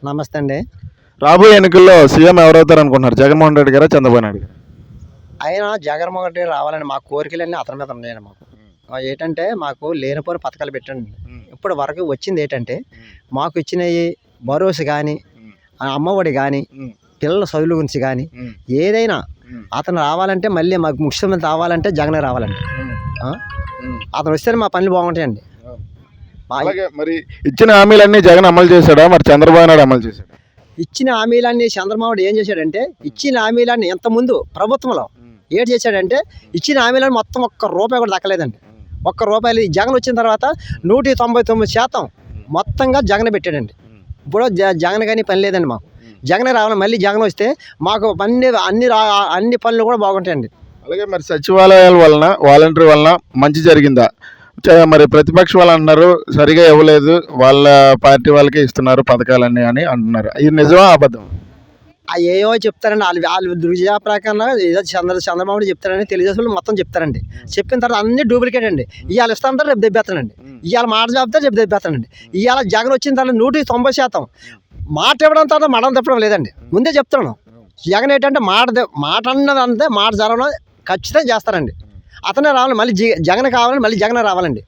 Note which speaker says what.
Speaker 1: నమస్తే అండి.
Speaker 2: రాబోయే ఎన్నికల్లో సీఎం ఎవరవుతారు అనుకుంటున్నారు? జగన్మోహన్ రెడ్డి గారా, చంద్రబాబు నాయుడు గారా?
Speaker 1: ఆయన జగన్మోహన్ రెడ్డి రావాలని మా కోరికలన్నీ అతని మీద ఉన్నాయండి మాకు. ఏంటంటే మాకు లేనిపోని పథకాలు పెట్టండి. ఇప్పటి వరకు వచ్చింది ఏంటంటే మాకు ఇచ్చినవి భరోసా కానీ, అమ్మఒడి కానీ, పిల్లల చదువుల గురించి కానీ ఏదైనా అతను రావాలంటే మళ్ళీ మాకు ముఖ్యమంత్రి రావాలంటే జగనే రావాలండి. అతను వస్తేనే మా పనులు బాగుంటాయండి.
Speaker 2: అలాగే మరి ఇచ్చిన హామీలన్నీ జగన్ అమలు చేశాడా, మరి చంద్రబాబు నాయుడు అమలు చేశాడా?
Speaker 1: ఇచ్చిన హామీలన్నీ చంద్రబాబు ఏం చేశాడంటే ఇచ్చిన హామీలన్నీ ఎంతముందు ప్రభుత్వంలో ఏడు చేశాడంటే ఇచ్చిన హామీలను మొత్తం ఒక్క రూపాయి కూడా దక్కలేదండి. ఒక్క రూపాయలు ఈ జగన్ వచ్చిన తర్వాత 199% మొత్తంగా జగన్ పెట్టాడండి. ఇప్పుడు జగన్ కానీ పని లేదండి మాకు. జగన్ రావాలి, మళ్ళీ జగన్ వస్తే మాకు అన్ని పనులు కూడా బాగుంటాయండి.
Speaker 2: అలాగే మరి సచివాలయాల వలన, వాలంటీర్ వలన మంచి జరిగిందా? మరి ప్రతిపక్ష వాళ్ళు అంటున్నారు సరిగా ఇవ్వలేదు, వాళ్ళ పార్టీ వాళ్ళకే ఇస్తున్నారు పథకాలన్నీ అని అంటున్నారు. ఇది నిజమా అబద్ధం?
Speaker 1: ఏవో చెప్తారండి వాళ్ళు దృష్ట్యా ప్రకారం ఏదో చంద్రబాబు చెప్తారని తెలుగుదేశం మొత్తం చెప్తారండి. చెప్పిన తర్వాత అన్ని డూప్లికేట్ అండి. ఇవాళ ఇస్తానంటే రేపు దెబ్బేస్తానండి. ఇవాళ మాట చెప్తే రేపు దెబ్బేస్తానండి. ఇవాళ జగన్ వచ్చిన తర్వాత 190% మాట ఇవ్వడం తర్వాత మడం తిప్పడం లేదండి. ముందే చెప్తున్నాను. జగన్ ఏంటంటే మాట అన్నదంటే మాట జరగడం ఖచ్చితంగా చేస్తారండి. అతనే రావాలి, మళ్ళీ జగన్ కావాలని మళ్ళీ జగనే రావాలండి.